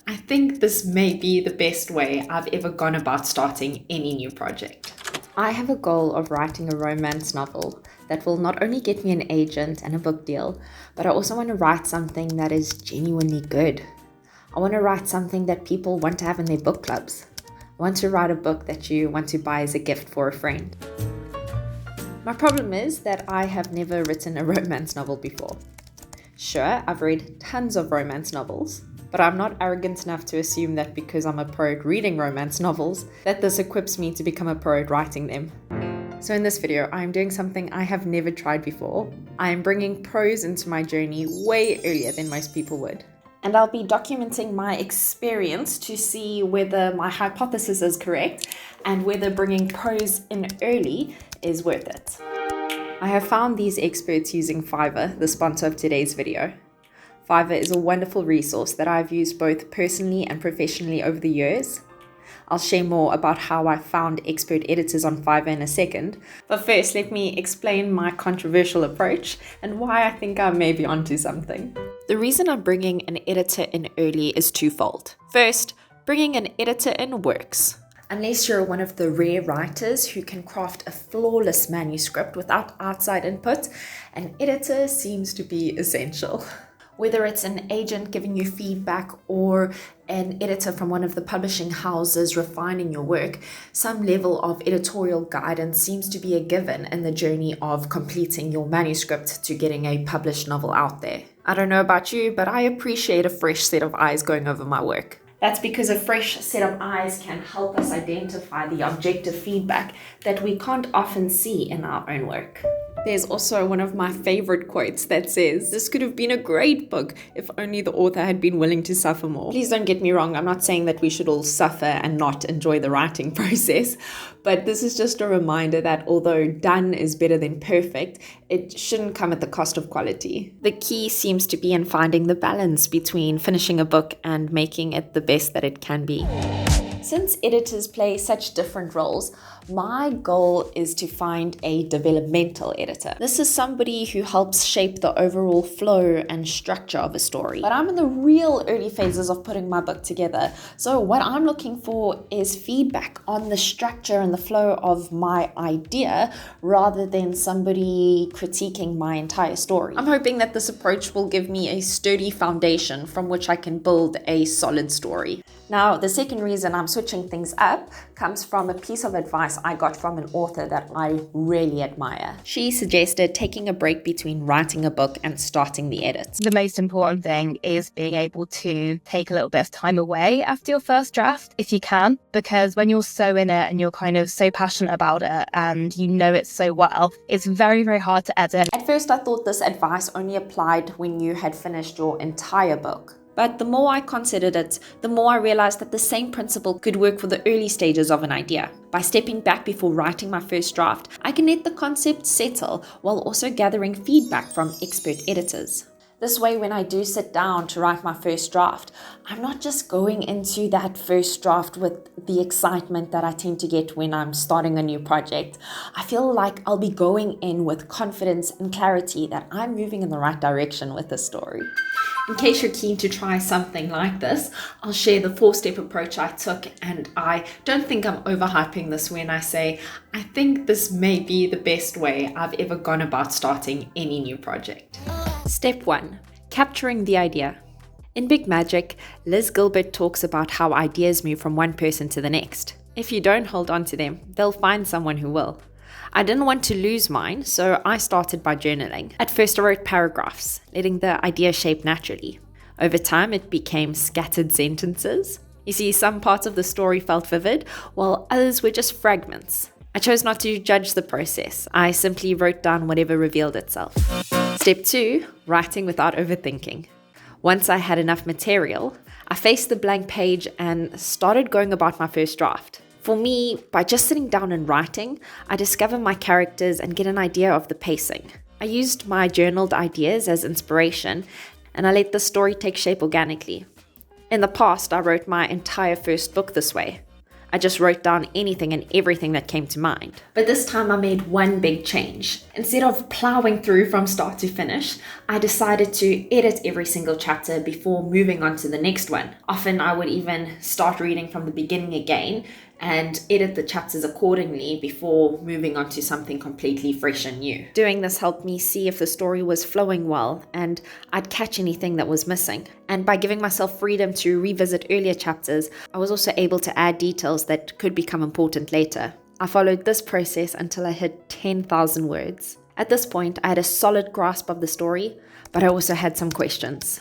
I think this may be the best way I've ever gone about starting any new project. I have a goal of writing a romance novel that will not only get me an agent and a book deal, but I also want to write something that is genuinely good. I want to write something that people want to have in their book clubs. I want to write a book that you want to buy as a gift for a friend. My problem is that I have never written a romance novel before. Sure, I've read tons of romance novels, but I'm not arrogant enough to assume that because I'm a pro at reading romance novels, that this equips me to become a pro at writing them. So in this video, I'm doing something I have never tried before. I am bringing prose into my journey way earlier than most people would. And I'll be documenting my experience to see whether my hypothesis is correct and whether bringing prose in early is worth it. I have found these experts using Fiverr, the sponsor of today's video. Fiverr is a wonderful resource that I've used both personally and professionally over the years. I'll share more about how I found expert editors on Fiverr in a second, but first let me explain my controversial approach and why I think I may be onto something. The reason I'm bringing an editor in early is twofold. First, bringing an editor in works. Unless you're one of the rare writers who can craft a flawless manuscript without outside input, an editor seems to be essential. Whether it's an agent giving you feedback or an editor from one of the publishing houses refining your work, some level of editorial guidance seems to be a given in the journey of completing your manuscript to getting a published novel out there. I don't know about you, but I appreciate a fresh set of eyes going over my work. That's because a fresh set of eyes can help us identify the objective feedback that we can't often see in our own work. There's also one of my favorite quotes that says, "This could have been a great book if only the author had been willing to suffer more." Please don't get me wrong, I'm not saying that we should all suffer and not enjoy the writing process, but this is just a reminder that although done is better than perfect, it shouldn't come at the cost of quality. The key seems to be in finding the balance between finishing a book and making it the best that it can be. Since editors play such different roles, my goal is to find a developmental editor. This is somebody who helps shape the overall flow and structure of a story. But I'm in the real early phases of putting my book together, so what I'm looking for is feedback on the structure and the flow of my idea rather than somebody critiquing my entire story. I'm hoping that this approach will give me a sturdy foundation from which I can build a solid story. Now, the second reason I'm switching things up comes from a piece of advice I got from an author that I really admire. She suggested taking a break between writing a book and starting the edits. The most important thing is being able to take a little bit of time away after your first draft, if you can, because when you're so in it and you're kind of so passionate about it and you know it so well, it's very, very hard to edit. At first, I thought this advice only applied when you had finished your entire book. But the more I considered it, the more I realized that the same principle could work for the early stages of an idea. By stepping back before writing my first draft, I can let the concept settle while also gathering feedback from expert editors. This way, when I do sit down to write my first draft, I'm not just going into that first draft with the excitement that I tend to get when I'm starting a new project. I feel like I'll be going in with confidence and clarity that I'm moving in the right direction with the story. In case you're keen to try something like this, I'll share the 4-step approach I took, and I don't think I'm overhyping this when I say I think this may be the best way I've ever gone about starting any new project. Step 1. Capturing the idea. In Big Magic, Liz Gilbert talks about how ideas move from one person to the next. If you don't hold on to them, they'll find someone who will. I didn't want to lose mine, so I started by journaling. At first I wrote paragraphs, letting the idea shape naturally. Over time it became scattered sentences. You see, some parts of the story felt vivid, while others were just fragments. I chose not to judge the process. I simply wrote down whatever revealed itself. Step 2, writing without overthinking. Once I had enough material, I faced the blank page and started going about my first draft. For me, by just sitting down and writing, I discover my characters and get an idea of the pacing. I used my journaled ideas as inspiration, and I let the story take shape organically. In the past, I wrote my entire first book this way. I just wrote down anything and everything that came to mind. But this time I made one big change. Instead of plowing through from start to finish, I decided to edit every single chapter before moving on to the next one. Often I would even start reading from the beginning again and edit the chapters accordingly before moving on to something completely fresh and new. Doing this helped me see if the story was flowing well and I'd catch anything that was missing. And by giving myself freedom to revisit earlier chapters, I was also able to add details that could become important later. I followed this process until I hit 10,000 words. At this point, I had a solid grasp of the story, but I also had some questions.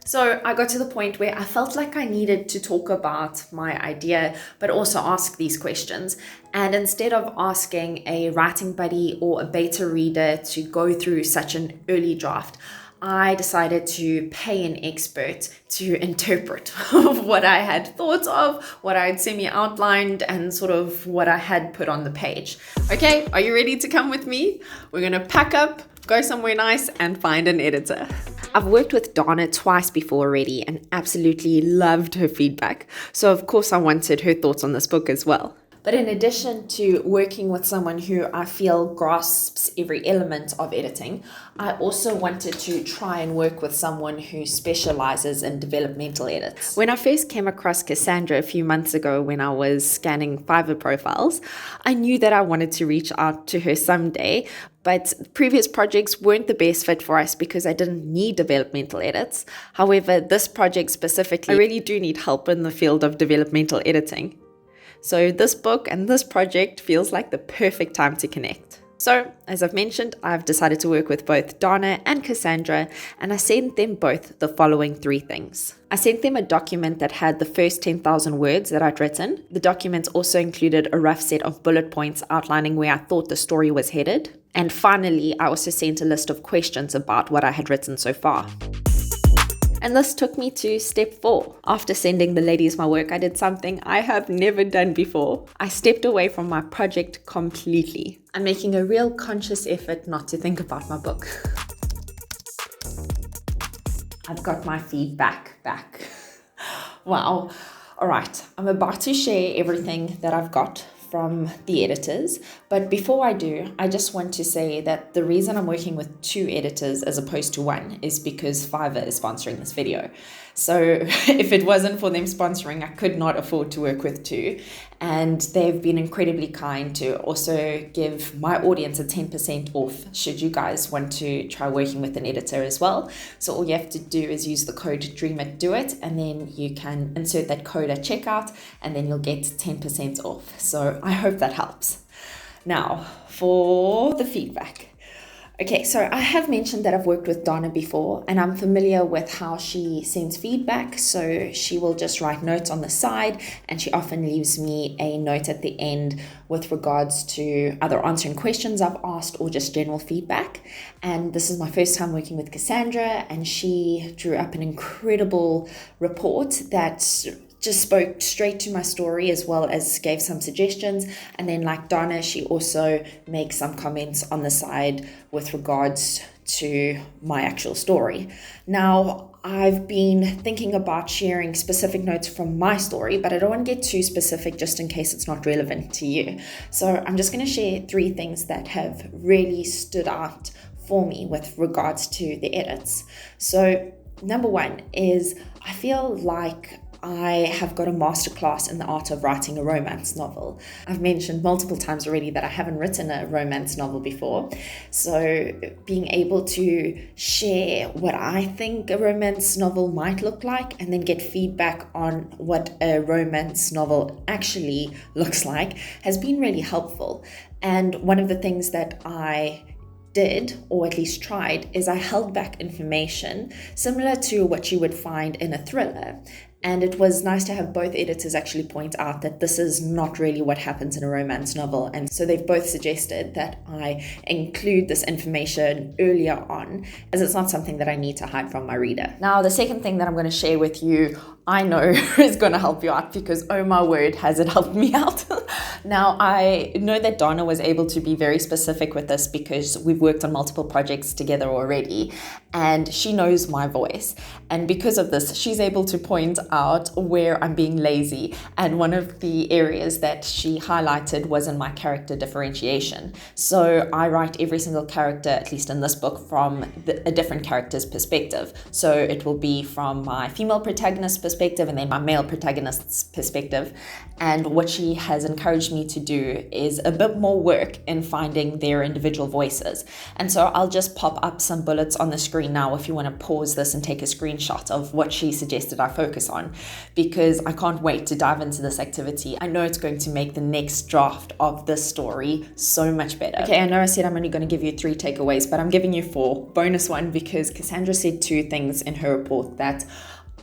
So I got to the point where I felt like I needed to talk about my idea, but also ask these questions. And instead of asking a writing buddy or a beta reader to go through such an early draft, I decided to pay an expert to interpret what I had thought of, what I had semi-outlined, and sort of what I had put on the page. Okay, are you ready to come with me? We're gonna pack up, go somewhere nice, and find an editor. I've worked with Donna twice before already and absolutely loved her feedback. So of course I wanted her thoughts on this book as well. But in addition to working with someone who I feel grasps every element of editing, I also wanted to try and work with someone who specializes in developmental edits. When I first came across Cassandra a few months ago when I was scanning Fiverr profiles, I knew that I wanted to reach out to her someday, but previous projects weren't the best fit for us because I didn't need developmental edits. However, this project specifically, I really do need help in the field of developmental editing. So this book and this project feels like the perfect time to connect. So, as I've mentioned, I've decided to work with both Donna and Cassandra, and I sent them both the following 3 things. I sent them a document that had the first 10,000 words that I'd written. The document also included a rough set of bullet points outlining where I thought the story was headed. And finally, I also sent a list of questions about what I had written so far. And this took me to step 4. After sending the ladies my work, I did something I have never done before. I stepped away from my project completely. I'm making a real conscious effort not to think about my book. I've got my feedback back. Wow. All right, I'm about to share everything that I've got from the editors, but before I do, I just want to say that the reason I'm working with 2 editors as opposed to 1 is because Fiverr is sponsoring this video. So if it wasn't for them sponsoring, I could not afford to work with 2, and they've been incredibly kind to also give my audience a 10% off should you guys want to try working with an editor as well. So all you have to do is use the code DREAMIT, and then you can insert that code at checkout, and then you'll get 10% off. So I hope that helps. Now, for the feedback. Okay, so I have mentioned that I've worked with Donna before, and I'm familiar with how she sends feedback. So she will just write notes on the side, and she often leaves me a note at the end with regards to either answering questions I've asked or just general feedback. And this is my first time working with Cassandra, and she drew up an incredible report that just spoke straight to my story as well as gave some suggestions. And then like Donna, she also makes some comments on the side with regards to my actual story. Now, I've been thinking about sharing specific notes from my story, but I don't want to get too specific just in case it's not relevant to you. So I'm just going to share 3 things that have really stood out for me with regards to the edits. So number 1 is I feel like I have got a masterclass in the art of writing a romance novel. I've mentioned multiple times already that I haven't written a romance novel before. So being able to share what I think a romance novel might look like and then get feedback on what a romance novel actually looks like has been really helpful. And one of the things that I did, or at least tried, is I held back information similar to what you would find in a thriller. And it was nice to have both editors actually point out that this is not really what happens in a romance novel. And so they've both suggested that I include this information earlier on, as it's not something that I need to hide from my reader. Now, the second thing that I'm going to share with you, I know is going to help you out because, oh my word, has it helped me out. Now, I know that Donna was able to be very specific with this because we've worked on multiple projects together already, and she knows my voice. And because of this, she's able to point out where I'm being lazy. And one of the areas that she highlighted was in my character differentiation. So I write every single character, at least in this book, from a different character's perspective. So it will be from my female protagonist's perspective and then my male protagonist's perspective. And what she has encouraged me to do is a bit more work in finding their individual voices. And so I'll just pop up some bullets on the screen now if you want to pause this and take a screenshot of what she suggested I focus on, because I can't wait to dive into this activity. I know it's going to make the next draft of this story so much better. Okay, I know I said I'm only going to give you 3 takeaways, but I'm giving you 4. Bonus one, because Cassandra said 2 things in her report that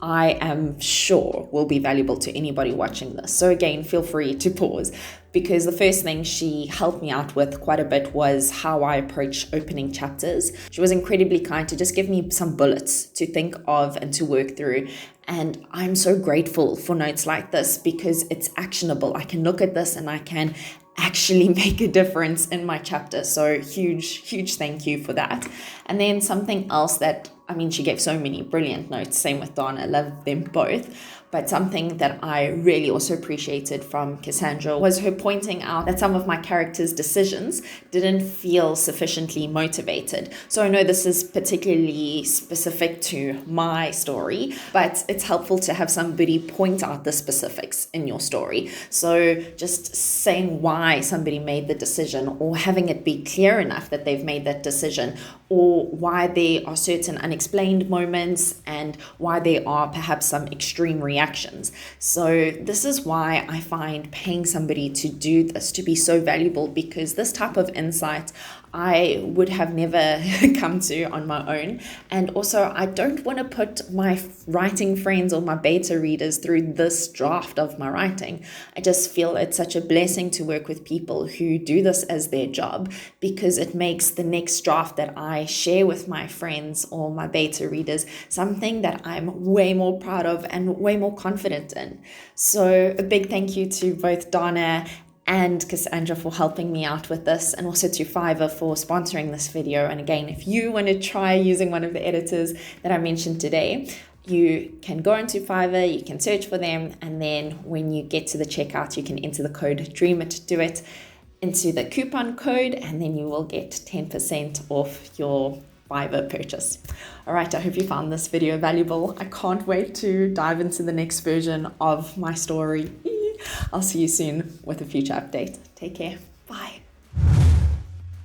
I am sure will be valuable to anybody watching this. So again, feel free to pause, because the first thing she helped me out with quite a bit was how I approach opening chapters. She was incredibly kind to just give me some bullets to think of and to work through. And I'm so grateful for notes like this because it's actionable. I can look at this and I can actually make a difference in my chapter. So huge thank you for that. And then something else that, she gave so many brilliant notes, same with Donna, I love them both. But something that I really also appreciated from Cassandra was her pointing out that some of my characters' decisions didn't feel sufficiently motivated. So I know this is particularly specific to my story, but it's helpful to have somebody point out the specifics in your story. So just saying why somebody made the decision, or having it be clear enough that they've made that decision, or why there are certain unexplained moments and why there are perhaps some extreme reactions. So this is why I find paying somebody to do this to be so valuable, because this type of insight I would have never come to on my own. And also, I don't want to put my writing friends or my beta readers through this draft of my writing. I just feel it's such a blessing to work with people who do this as their job, because it makes the next draft that I share with my friends or my beta readers something that I'm way more proud of and way more confident in. So a big thank you to both Donna and Cassandra for helping me out with this, and also to Fiverr for sponsoring this video. And again, if you want to try using one of the editors that I mentioned today, you can go into Fiverr, you can search for them, and then when you get to the checkout, you can enter the code DREAMIT into the coupon code, and then you will get 10% off your Fiverr purchase. All right, I hope you found this video valuable. I can't wait to dive into the next version of my story. I'll see you soon with a future update. Take care.